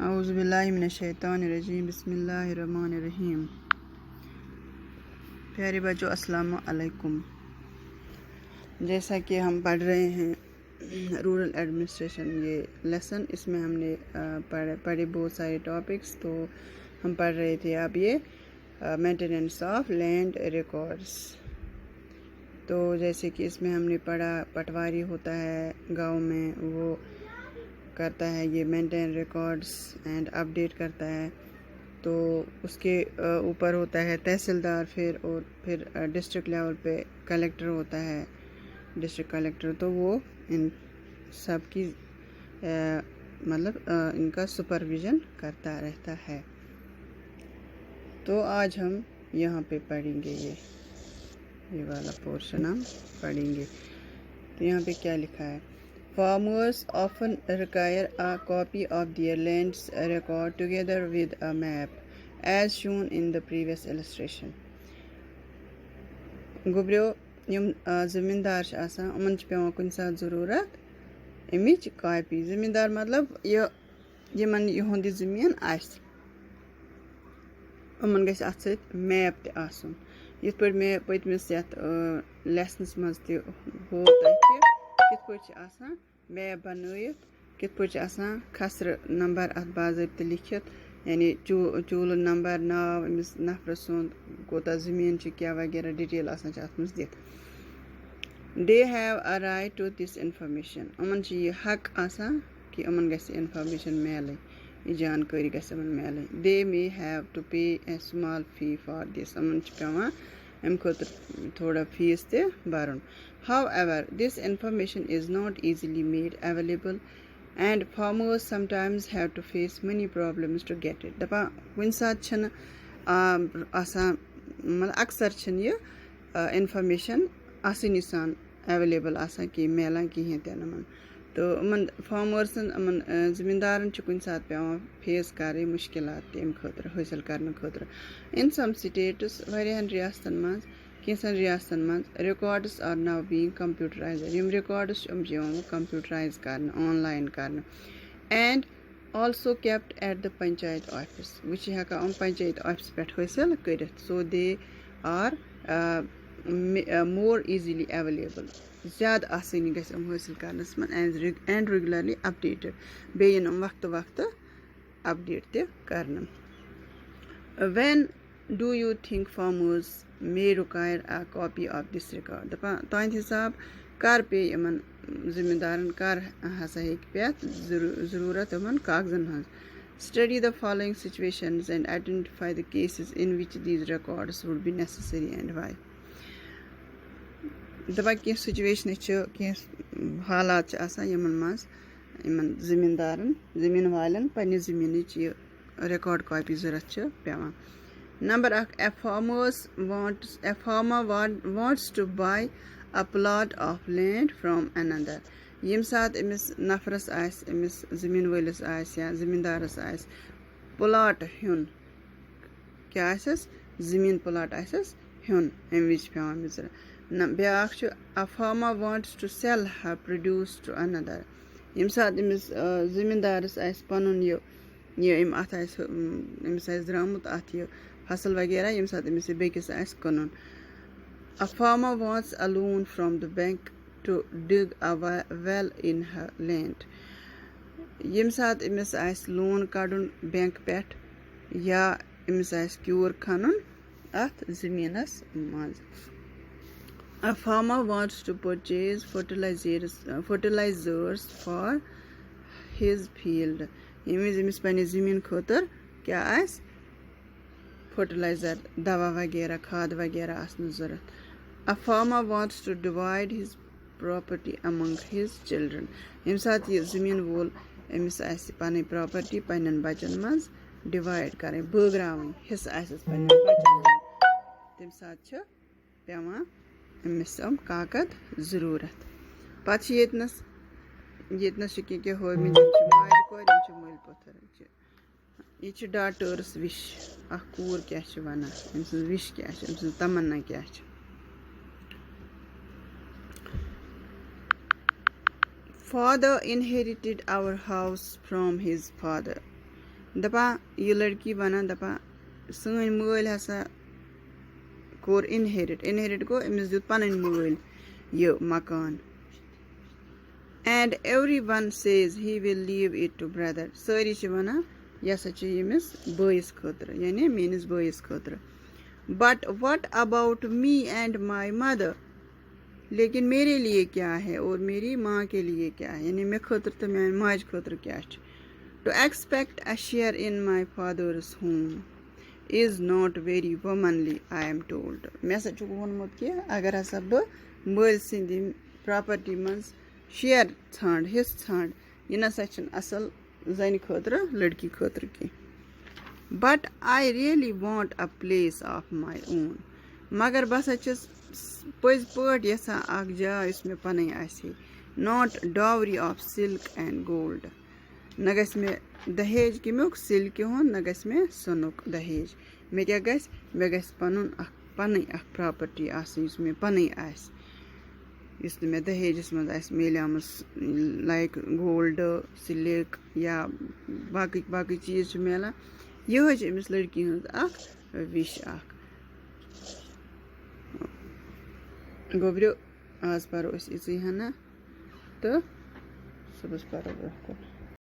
औज़ुबिल्लाहिमिनश्शैतानिर्रजीम बिस्मिल्लाहिर्रहमानिर्रहीम। प्यारे बच्चों, अस्सलाम वालेकुम। जैसा कि हम पढ़ रहे हैं रूरल एडमिनिस्ट्रेशन ये लेसन, इसमें हमने पढ़े बहुत सारे टॉपिक्स। तो हम पढ़ रहे थे अब ये मेंटेनेंस ऑफ लैंड रिकॉर्ड्स। तो जैसे कि इसमें हमने पढ़ा पटवारी होता है गांव में, वो करता है ये मेंटेन रिकॉर्ड्स एंड अपडेट करता है। तो उसके ऊपर होता है तहसीलदार, फिर डिस्ट्रिक्ट लेवल पे कलेक्टर होता है, डिस्ट्रिक्ट कलेक्टर। तो वो इन सब की इनका सुपरविज़न करता रहता है। तो आज हम यहाँ पे पढ़ेंगे ये वाला पोर्शन हम पढ़ेंगे। तो यहाँ पे क्या लिखा है? Farmers often require a copy of their land's record together with a map, as shown in the previous illustration. गुब्रियो यम ज़मींदार उमन पेवान कुन सात ज़रूरत अमिच कॉपी। ज़मींदार मतलब यमन यहुंद ज़मीन आस, उमन गछ अथ सत मैप ते आसन। यिथ पट मे पतमिस यथ लेसनस मज ते हो कित पट आसान मैप बनवित, कित पट आसान खसर नंबर अथ बाज़ाब्ते लिखित, यानी चूल नंबर, नाव, अमिस नफर सुंद, कोता ज़मीन क्या वगैरह डिटेल आसान अथ मज दित। They have a right to this information. उमन यह हक आसान कि उमन गछ इन्फॉर्मेशन मिले, यह जानकारी गछ उमन मिले। दे मे हैव टू पे ए स्मॉल फी फॉर दिस। उमन पेवान अम खुद थोड़ा फीस ते भरन। However, this information is not easily made available and farmers sometimes have to face many problems to get it. दपा कुन साथ छन आसान मतलब अक्सर छन ये इन्फॉर्मेशन आसानी सान अवेलेबल आसान कि मिलान कहें तन मन। तो अमन फार्मर्सन अमन ज़मींदारन कुन साथ पेवान फेस करे मुश्किलात तम खतर हासिल करने खतर। इन सम स्टेट्स वारियाहन रियासतन मज कैंसन रियासतन मज records are now being computerised. यम रिकॉर्ड्स कंप्यूटराइज करना, ऑनलाइन करना, and also kept at the panchayat office. वह हेकान पंचायत ऑफिस पे हासिल कर। So they are more easily available. ज़्यादा आसानी गस हासिल करनस मन एंड रेगुलरली अपडेटेड, बेन वक्त वक्त अपडेट ते करन। When do you think farmers may require a copy of this record? दपा तुंद हिसाब कर पे यमन ज़मींदारन कर हसा हेक पेत ज़रूरत यमन कागजन हज। Study the following situations and identify the cases in which these records would be necessary and why. दपा कह situation कह हालात यमन मज यमन ज़मींदारन ज़मीन वालन पन्ने ज़मीन रिकॉर्ड कॉपी ज़रूरत पेवान। Number 1, a farmer wants to buy a plot of land from another. यम साथ अमिस नफरस आस, अमिस ज़मीन वालिस आस या ज़मींदारस आस प्लॉट हेन, क्या आसस ज़मीन प्लॉट आसस हेन, अम Vij पेवान ब्याख a farmer wants to sell her produce to another. यम साथ अमिस ज़मींदारस आस पनुन ये अम अत अमिस द्रामुत अत यह फसल वगैरह यम साथ अमिस बेकिस आस कनुन। A farmer wants a loan from the bank to dig a well in her land. यम साथ अमिस आस लोन कड़न बैंक पेट या अमिस आस क्यूर खनन अत ज़मीनस मज। A farmer wants to purchase fertilizers for his field. यमिस Amish पन्ने ज़मीन खतर क्या आस फर्टिलाइजर, दवा वगैरह, खाद वगैरह आसन ज़रूरत। A farmer wants to divide his property among his children. यम साथ ये ज़मीन वोल अमिस आस पन्ने प्रॉपर्टी पन्न बचन मज डिवाइड करें, बगरावन हिस्स आसस पन्न बचन, तम साथ पेवान अमिस काकद ज़रूरत। पत येतनस क्या हो माज कोर मल पोथर यह डाटर्स विश कूर क्या वन अम विश क्या तमन्ना क्या। Father inherited our house from his father. दपा ये लड़की वनान दपा सन मल हसा कोर इनहेरिट गो अमिस दित पन मल ये मकान and every one says he will leave it to brother सारी वनान यह हसा यमिस बइस खतर यानी मेनिस बइस खतर but what about me and my mother लेकिन मेरे लिए क्या है और मेरी माँ के लिए क्या है यानी मे खतर तो मे माज खतर क्या to expect a share in my father's home is not very womanly I am told मे हसा वोनमुत कि अगर हसा बह मल सिंद प्रॉपर्टी मज शेयर ठान हिस्स ठान यह नसा असल जन खतर लड़की खतर की but I really want a place of my own मगर बस पज पट यहां जाय मे पन not dowry of silk and gold न गस मे दहेज कमुक सिल्क हुंद न गस मे सनुक दहेज मे क्या गस मे गस पन प्रॉपर्टी मे पन इस मे दहेजस मज मिलियाम लाइक गोल्ड सिल्क या बाकी चीज मिलान यह अमिस लड़की हज विश गोब्रो आज परो इसी हना तो सुबह परो ब्रोह